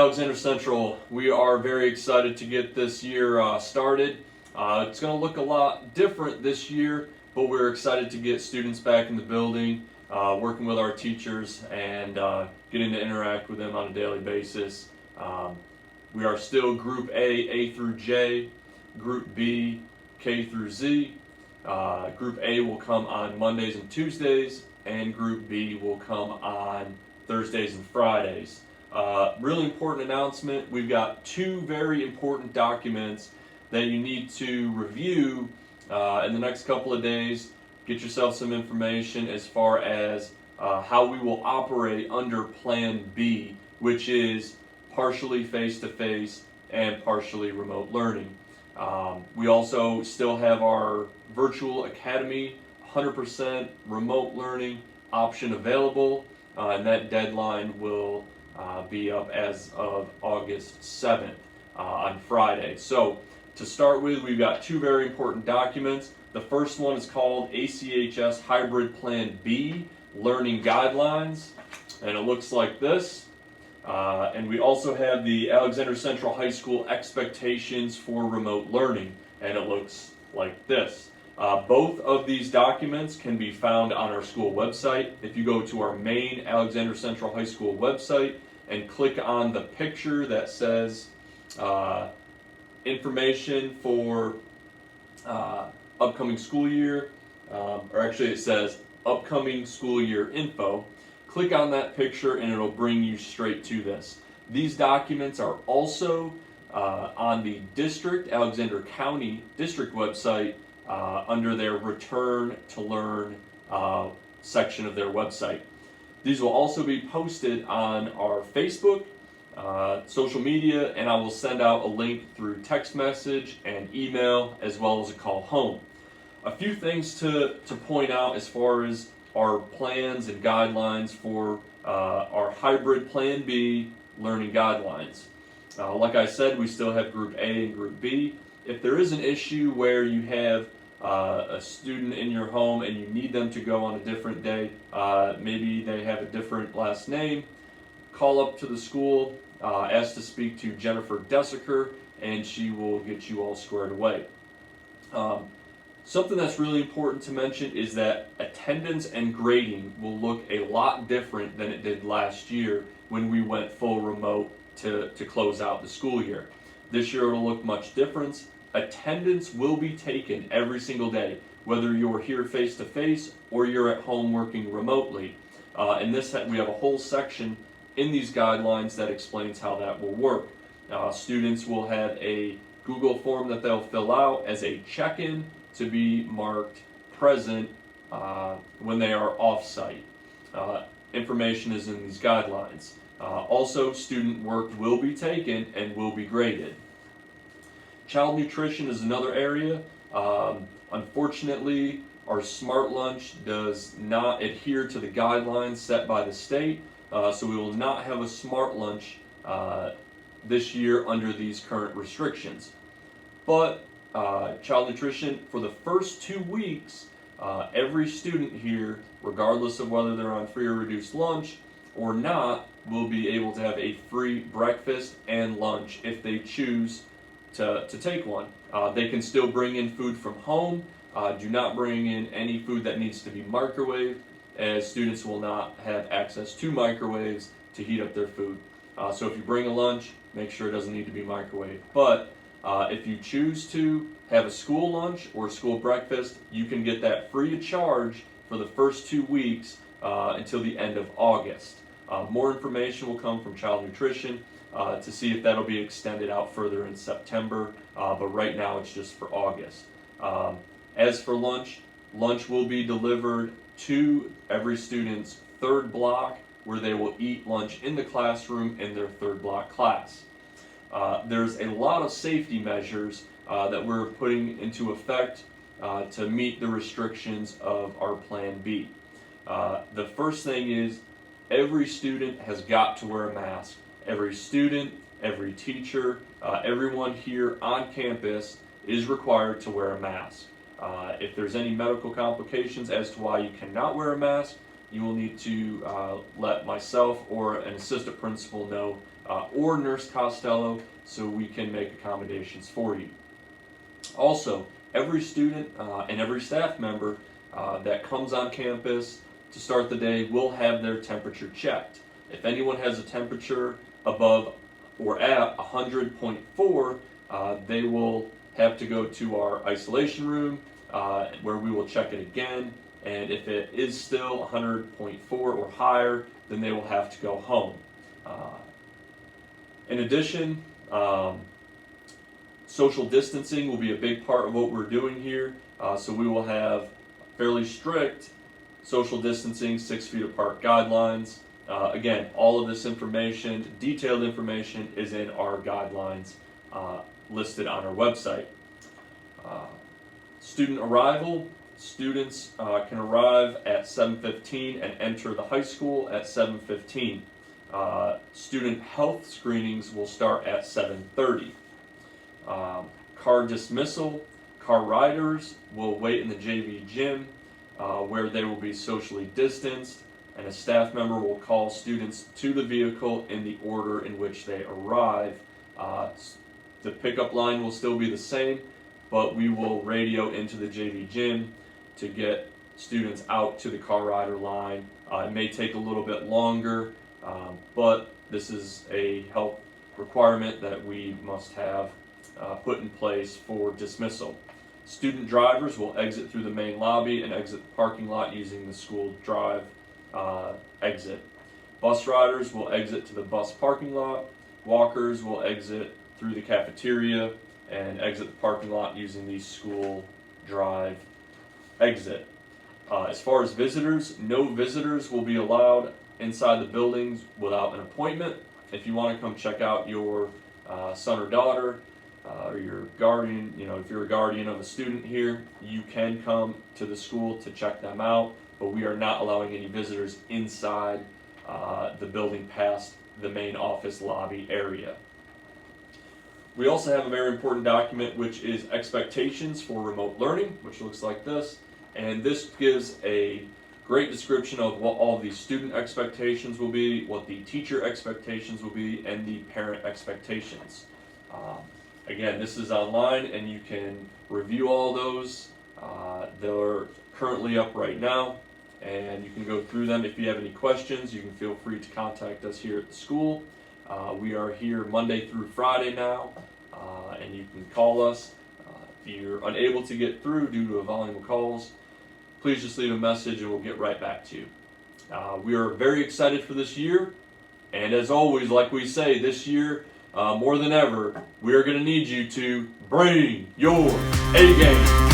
Alexander Central, we are very excited to get this year started. It's going to look a lot different this year, but we're excited to get students back in the building, working with our teachers, and getting to interact with them on a daily basis. We are still Group A through J, Group B, K through Z. Group A will come on Mondays and Tuesdays, and Group B will come on Thursdays and Fridays. Really important announcement. We've got two very important documents that you need to review in the next couple of days. Get yourself some information as far as how we will operate under Plan B, which is partially face-to-face and partially remote learning. We also still have our virtual academy 100% remote learning option available, and that deadline will be up as of August 7th on Friday. So to start with, we've got two very important documents. The first one is called ACHS Hybrid Plan B Learning Guidelines, and it looks like this. And we also have the Alexander Central High School Expectations for Remote Learning, and it looks like this. Both of these documents can be found on our school website. If you go to our main Alexander Central High School website and click on the picture that says information for upcoming school year, or actually it says upcoming school year info, click on that picture and it'll bring you straight to this. These documents are also on the district, Alexander County District website, under their Return to Learn section of their website. These will also be posted on our Facebook, social media, and I will send out a link through text message and email as well as a call home. A few things to point out as far as our plans and guidelines for our hybrid Plan B learning guidelines. Like I said, we still have Group A and Group B. If there is an issue where you have a student in your home and you need them to go on a different day, maybe they have a different last name, call up to the school, ask to speak to Jennifer Desiker, and she will get you all squared away. Something that's really important to mention is that attendance and grading will look a lot different than it did last year when we went full remote to close out the school year. This year it'll look much different. Attendance will be taken every single day, whether you're here face-to-face or you're at home working remotely. In this, we have a whole section in these guidelines that explains how that will work. Students will have a Google form that they'll fill out as a check-in to be marked present when they are off-site. Information is in these guidelines. Also, student work will be taken and will be graded. Child nutrition is another area. Unfortunately, our Smart Lunch does not adhere to the guidelines set by the state, so we will not have a Smart Lunch this year under these current restrictions. But child nutrition, for the first 2 weeks, every student here, regardless of whether they're on free or reduced lunch or not, will be able to have a free breakfast and lunch if they choose to take one. They can still bring in food from home. Do not bring in any food that needs to be microwaved, as students will not have access to microwaves to heat up their food. So if you bring a lunch, make sure it doesn't need to be microwaved. But if you choose to have a school lunch or school breakfast, you can get that free of charge for the first 2 weeks until the end of August. More information will come from Child Nutrition to see if that'll be extended out further in September, but right now it's just for August. As for lunch, lunch will be delivered to every student's third block, where they will eat lunch in the classroom in their third block class. There's a lot of safety measures that we're putting into effect to meet the restrictions of our Plan B. The first thing is every student has got to wear a mask. Every student, every teacher, everyone here on campus is required to wear a mask. If there's any medical complications as to why you cannot wear a mask, you will need to let myself or an assistant principal know or Nurse Costello, so we can make accommodations for you. Also, every student and every staff member that comes on campus to start the day will have their temperature checked. If anyone has a temperature above or at 100.4, they will have to go to our isolation room where we will check it again. And if it is still 100.4 or higher, then they will have to go home. In addition, social distancing will be a big part of what we're doing here. So we will have fairly strict social distancing, 6 feet apart guidelines. Again, all of this information, detailed information, is in our guidelines listed on our website. Student arrival. Students can arrive at 7:15 and enter the high school at 7:15. Student health screenings will start at 7:30. Car dismissal. Car riders will wait in the JV gym where they will be socially distanced, and a staff member will call students to the vehicle in the order in which they arrive. The pickup line will still be the same, but we will radio into the JV gym to get students out to the car rider line. It may take a little bit longer, but this is a health requirement that we must have put in place for dismissal. Student drivers will exit through the main lobby and exit the parking lot using the school drive exit. Bus riders will exit to the bus parking lot. Walkers will exit through the cafeteria and exit the parking lot using the school drive exit. As far as visitors, no visitors will be allowed inside the buildings without an appointment. If you want to come check out your son or daughter, or your guardian, if you're a guardian of a student here, you can come to the school to check them out, but we are not allowing any visitors inside the building past the main office lobby area. We also have a very important document, which is expectations for remote learning, which looks like this, and this gives a great description of what all the student expectations will be, what the teacher expectations will be, and the parent expectations. Again, this is online and you can review all those. They're currently up right now and you can go through them. If you have any questions, you can feel free to contact us here at the school. We are here Monday through Friday now, and you can call us. If you're unable to get through due to a volume of calls, please just leave a message and we'll get right back to you. We are very excited for this year, and as always, like we say, this year, more than ever, we are going to need you to bring your A game.